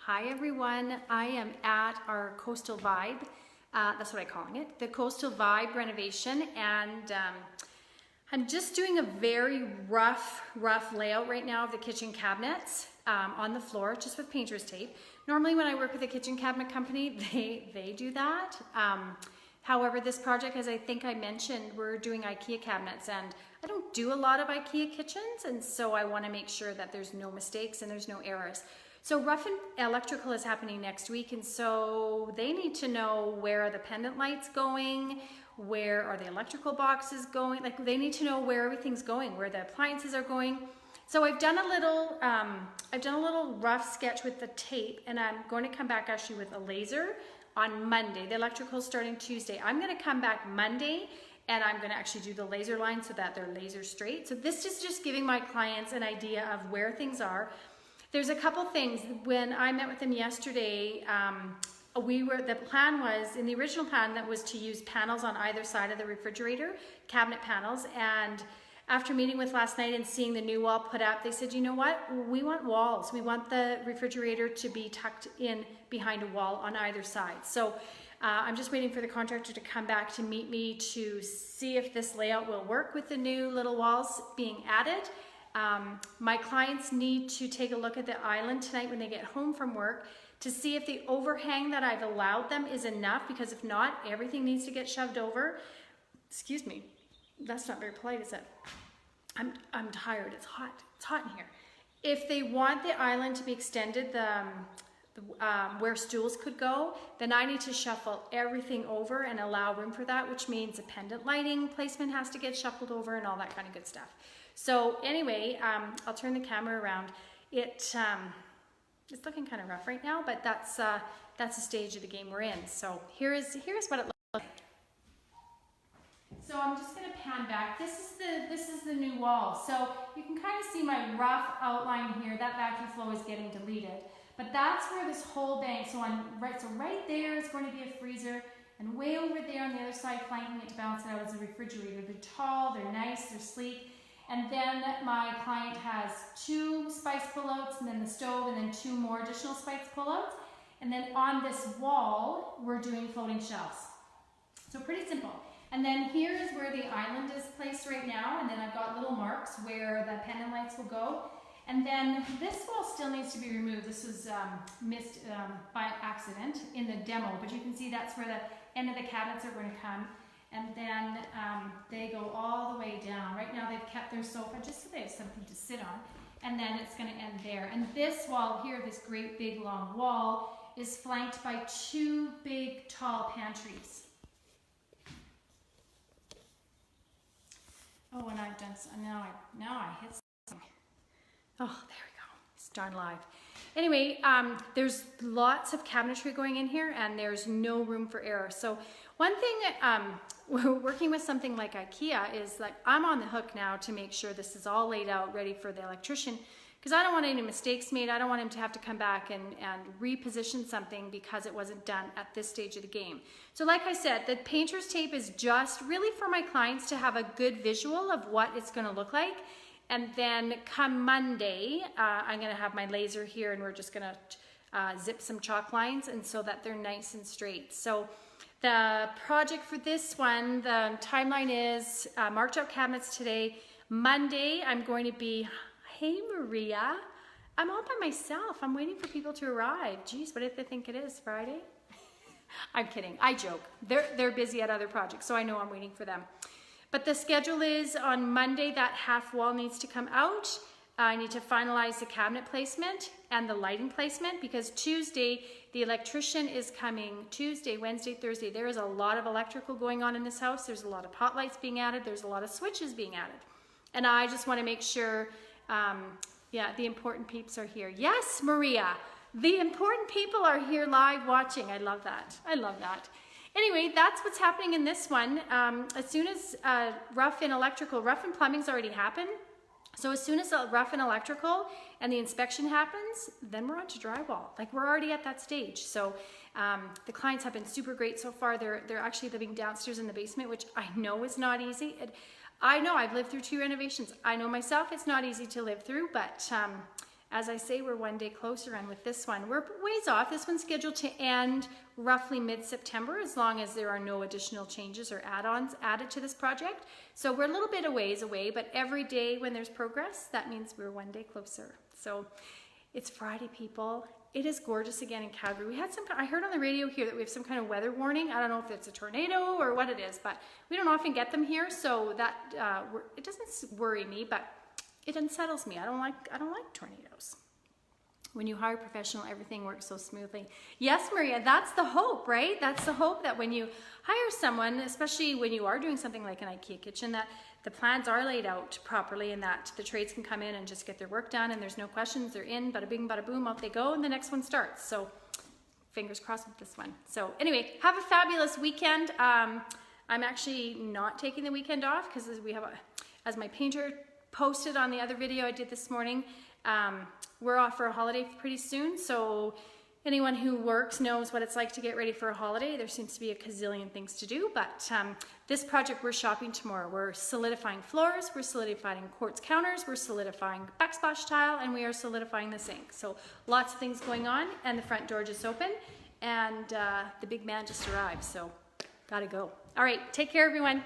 Hi everyone, I am at our Coastal Vibe, that's what I'm calling it, the Coastal Vibe renovation, and I'm just doing a very rough layout right now of the kitchen cabinets on the floor, just with painter's tape. Normally when I work with a kitchen cabinet company, they do that. However, this project, as I think I mentioned, we're doing IKEA cabinets, and I don't do a lot of IKEA kitchens, and so I want to make sure that there's no mistakes and there's no errors. So rough and electrical is happening next week, and so they need to know where are the pendant lights going, where are the electrical boxes going, like they need to know where everything's going, where the appliances are going. So I've done a little rough sketch with the tape, and I'm going to come back actually with a laser on Monday. The electrical is starting Tuesday. I'm going to come back Monday and I'm going to actually do the laser line so that they're laser straight. So this is just giving my clients an idea of where things are. There's a couple things. When I met with them yesterday, the plan was, in the original plan, that was to use panels on either side of the refrigerator, cabinet panels, and after meeting with last night and seeing the new wall put up, they said, you know what, we want walls. We want the refrigerator to be tucked in behind a wall on either side. So I'm just waiting for the contractor to come back to meet me to see if this layout will work with the new little walls being added. My clients need to take a look at the island tonight when they get home from work to see if the overhang that I've allowed them is enough, because if not, everything needs to get shoved over. Excuse me, that's not very polite, is it? I'm tired, it's hot in here. If they want the island to be extended, where stools could go, then I need to shuffle everything over and allow room for that, which means the pendant lighting placement has to get shuffled over and all that kind of good stuff. So anyway, I'll turn the camera around. It's looking kind of rough right now, but that's the stage of the game we're in. So here's what it looks like. So I'm just going to pan back. This is the new wall. So you can kind of see my rough outline here. That vacuum flow is getting deleted, but that's where this whole bank. So right there is going to be a freezer, and way over there on the other side, flanking it to balance it out, is a refrigerator. They're tall, they're nice, they're sleek. And then my client has 2 spice pullouts, and then the stove, and then 2 more additional spice pullouts. And then on this wall, we're doing floating shelves. So pretty simple. And then here is where the island is placed right now, and then I've got little marks where the pendant lights will go. And then this wall still needs to be removed. This was missed by accident in the demo, but you can see that's where the end of the cabinets are going to come. And then they go all the way down. Right now they've kept their sofa just so they have something to sit on. And then it's going to end there. And this wall here, this great big long wall, is flanked by 2 big tall pantries. Oh, and I've done, now I hit something. Oh, there we go, it's darn live. Anyway, there's lots of cabinetry going in here, and there's no room for error. So one thing, working with something like IKEA is like, I'm on the hook now to make sure this is all laid out, ready for the electrician, because I don't want any mistakes made. I don't want him to have to come back and reposition something because it wasn't done at this stage of the game. So like I said, the painter's tape is just really for my clients to have a good visual of what it's going to look like. And then come Monday, I'm going to have my laser here, and we're just going to zip some chalk lines, and so that they're nice and straight. So the project for this one, the timeline is marked out cabinets today. Monday, I'm going to be, hey Maria, I'm all by myself. I'm waiting for people to arrive. Geez, what if they think it is Friday? I'm kidding, I joke. They're busy at other projects, so I know I'm waiting for them. But the schedule is on Monday, that half wall needs to come out. I need to finalize the cabinet placement and the lighting placement, because Tuesday, the electrician is coming. Tuesday, Wednesday, Thursday. There is a lot of electrical going on in this house. There's a lot of pot lights being added. There's a lot of switches being added. And I just want to make sure, the important peeps are here. Yes, Maria, the important people are here live watching. I love that. I love that. Anyway, that's what's happening in this one. As soon as rough and plumbing's already happened. So as soon as rough and electrical and the inspection happens, then we're on to drywall. Like, we're already at that stage. So the clients have been super great so far. They're actually living downstairs in the basement, which I know is not easy. I know I've lived through 2 renovations. I know myself it's not easy to live through, but as I say, we're one day closer, and with this one, we're ways off. This one's scheduled to end roughly mid-September, as long as there are no additional changes or add-ons added to this project. So we're a little bit a ways away, but every day when there's progress, that means we're one day closer. So it's Friday, people. It is gorgeous again in Calgary. We had I heard on the radio here that we have some kind of weather warning. I don't know if it's a tornado or what it is, but we don't often get them here, so that it doesn't worry me, but it unsettles me. I don't like tornadoes. When you hire a professional, everything works so smoothly. Yes, Maria, that's the hope, right? That's the hope, that when you hire someone, especially when you are doing something like an IKEA kitchen, that the plans are laid out properly and that the trades can come in and just get their work done and there's no questions. They're in, bada bing, bada boom, out they go, and the next one starts. So fingers crossed with this one. So anyway, have a fabulous weekend. I'm actually not taking the weekend off because we have, as my painter posted on the other video I did this morning, we're off for a holiday pretty soon, so anyone who works knows what it's like to get ready for a holiday. There seems to be a gazillion things to do, but this project, we're shopping tomorrow. We're solidifying floors, we're solidifying quartz counters, we're solidifying backsplash tile, and we are solidifying the sink. So lots of things going on, and the front door just opened, and the big man just arrived, so gotta go. All right, take care, everyone.